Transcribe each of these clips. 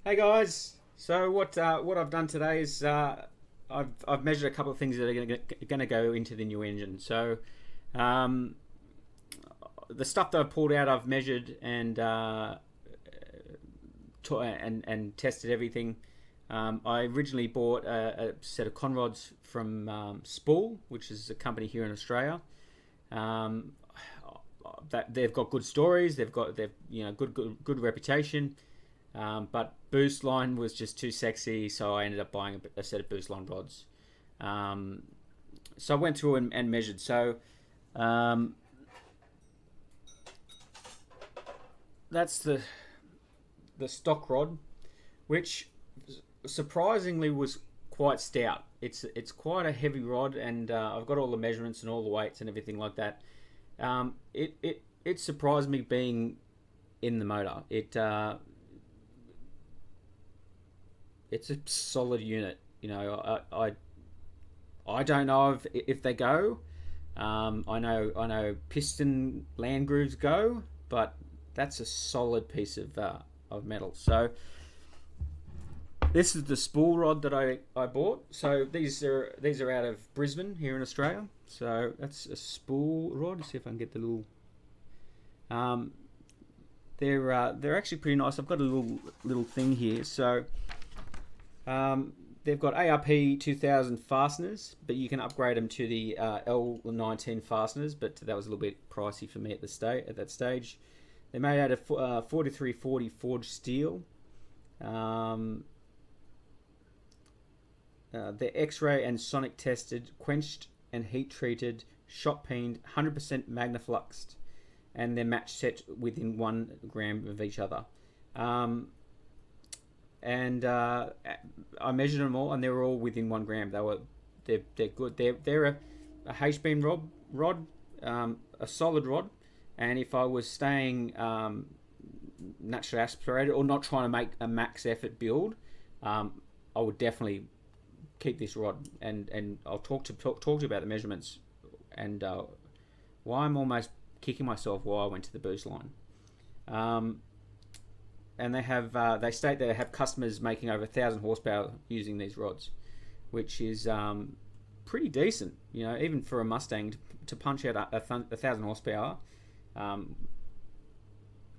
Hey guys, so what I've done today is I've measured a couple of things that are going to go into the new engine. So um, the stuff that I've pulled out, I've measured and tested everything. I originally bought a set of Conrods from Spool, which is a company here in Australia. Um, that they've got good stories, they've good reputation. But boost line was just too sexy, so I ended up buying a set of boost line rods. Um, so I went through and measured. So um, that's the stock rod, which surprisingly was quite stout. It's quite a heavy rod, and I've got all the measurements and all the weights and everything like that. It surprised me being in the motor. It's a solid unit. I don't know if they go. I know piston land grooves go, but that's a solid piece of metal. So this is the spool rod that I bought. So these are out of Brisbane here in Australia. So that's a spool rod. Let's see if I can get the little. Um, they're actually pretty nice. I've got a little thing here. So they've got ARP 2000 fasteners, but you can upgrade them to the L19 fasteners. But that was a little bit pricey for me at that stage. They're made out of 4340 forged steel. They're X-ray and sonic tested, quenched and heat treated, shot peened, 100% magnafluxed, and they're match set within 1 gram of each other. And I measured them all, and they were all within 1 gram. They're good. They're a H-beam rod, a solid rod, and if I was staying naturally aspirated or not trying to make a max effort build, I would definitely keep this rod. And I'll talk to you about the measurements and why I'm almost kicking myself why I went to the boost line. And they state that they have customers making over 1,000 horsepower using these rods, which is pretty decent. Even for a Mustang to punch out 1,000 horsepower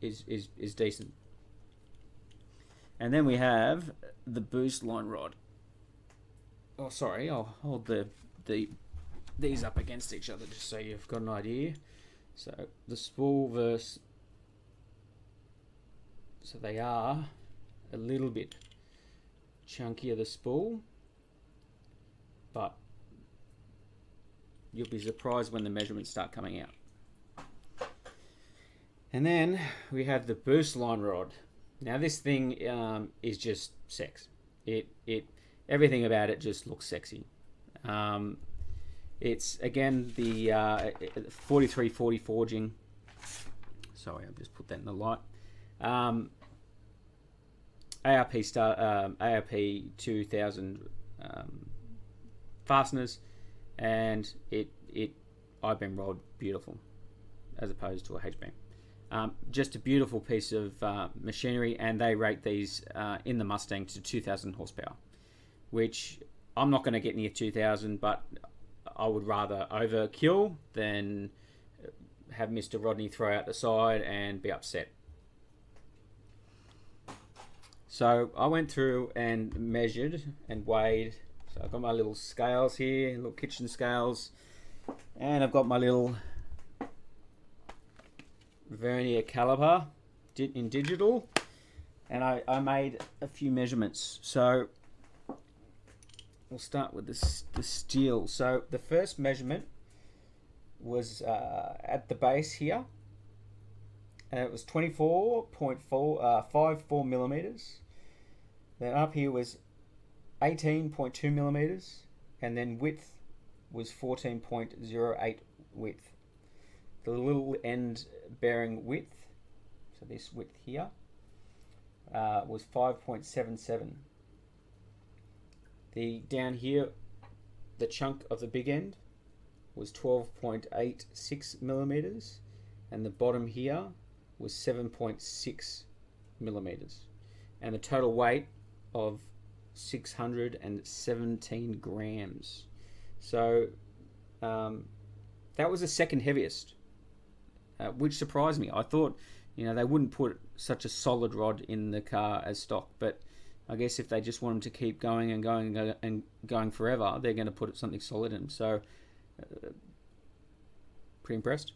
is decent. And then we have the boost line rod. Oh, sorry, I'll hold these up against each other just so you've got an idea. So the spool versus. So they are a little bit chunkier, the spool, but you'll be surprised when the measurements start coming out. And then we have the boost line rod. Now this thing is just sex. It everything about it just looks sexy. It's again the 4340 forging. Sorry, I've just put that in the light. ARP 2000 fasteners, and it I-beam rod, beautiful as opposed to a H-beam. Just a beautiful piece of machinery, and they rate these in the Mustang to 2000 horsepower, which I'm not going to get near 2000, but I would rather overkill than have Mr. Rodney throw out the side and be upset. So I went through and measured and weighed. So I've got my little scales here, little kitchen scales, and I've got my little vernier caliper in digital, and I made a few measurements. So we'll start with the steel. So the first measurement was at the base here, and it was 24.54 millimeters. Then up here was 18.2 millimeters, and then width was 14.08 width. The little end bearing width, so this width here, was 5.77. The down here, the chunk of the big end was 12.86 millimeters, and the bottom here was 7.6 millimeters. and the total weight of 617 grams. So that was the second heaviest, which surprised me. I thought, they wouldn't put such a solid rod in the car as stock, but I guess if they just want them to keep going and going and going forever, they're going to put something solid in them. So, pretty impressed.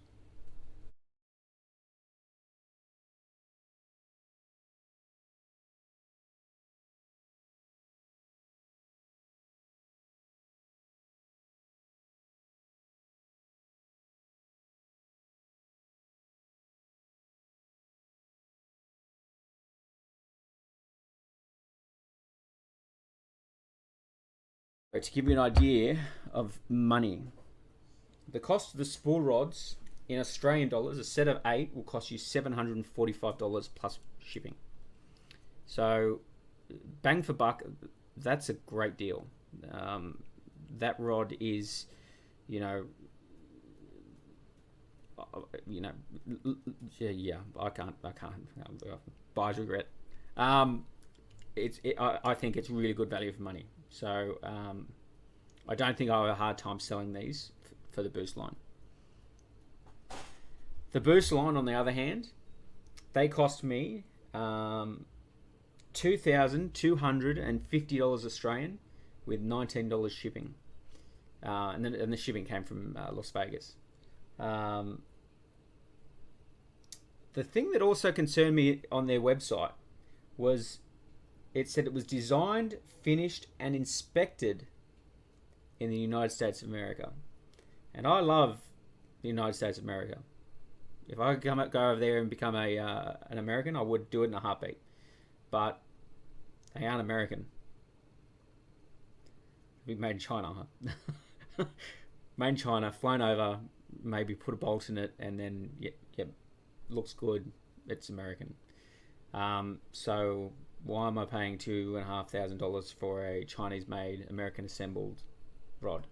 To give you an idea of money, the cost of the spool rods in Australian dollars, a set of 8 will cost you $745 plus shipping. So, bang for buck, that's a great deal. That rod is, you know, yeah. I can't. Buyer's regret. I think it's really good value for money. So I don't think I have a hard time selling these for the boost line. The boost line, on the other hand, they cost me $2,250 Australian with $19 shipping, and the shipping came from Las Vegas. The thing that also concerned me on their website was it said it was designed, finished, and inspected in the United States of America. And I love the United States of America. If I could go over there and become an American, I would do it in a heartbeat. But they aren't American. Be made in China, huh? Made in China, flown over, maybe put a bolt in it, and then yep, looks good. It's American. So why am I paying $2,500 for a Chinese-made, American-assembled rod?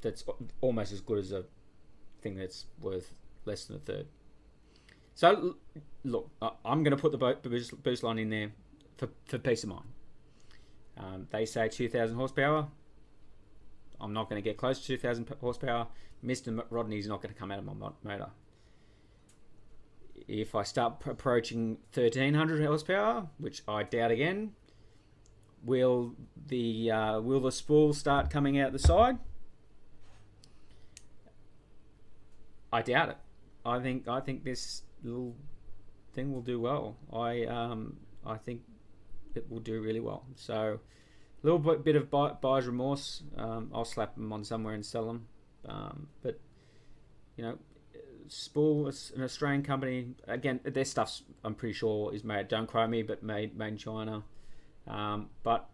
That's almost as good as a thing that's worth less than a third. So look, I'm going to put the boost line in there for peace of mind. They say 2,000 horsepower. I'm not going to get close to 2,000 horsepower. Mr. Rodney's not going to come out of my motor. If I start approaching 1,300 horsepower, which I doubt again, will the spool start coming out the side? I doubt it. I think this little thing will do well. I think it will do really well. So a little bit of buyer's remorse. I'll slap them on somewhere and sell them. But Spool, an Australian company. Again, their stuff's, I'm pretty sure, is made, don't quote me, but made in China. But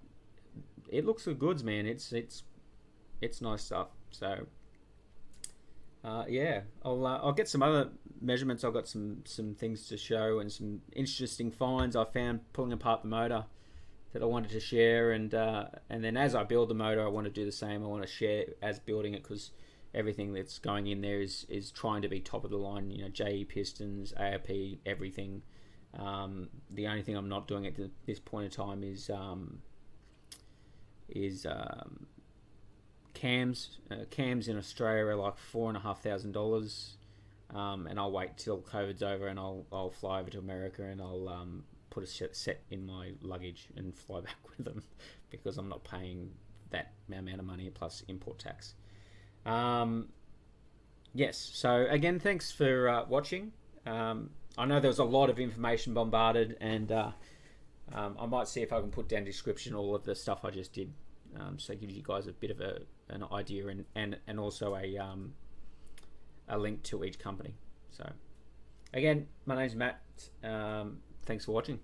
it looks good goods, man. It's nice stuff. So yeah, I'll get some other measurements. I've got some things to show and some interesting finds I found pulling apart the motor that I wanted to share, and then as I build the motor, I want to do the same. I want to share as building it, because everything that's going in there is trying to be top of the line. JE pistons, ARP, everything. The only thing I'm not doing at this point in time is cams. Cams in Australia are like $4,500, and I'll wait till COVID's over and I'll fly over to America and I'll put a set in my luggage and fly back with them, because I'm not paying that amount of money plus import tax. Yes, so again, thanks for watching. I know there was a lot of information bombarded, and I might see if I can put down in the description all of the stuff I just did, so it gives you guys a bit of an idea, and also a link to each company. So again, my name's Matt. Thanks for watching.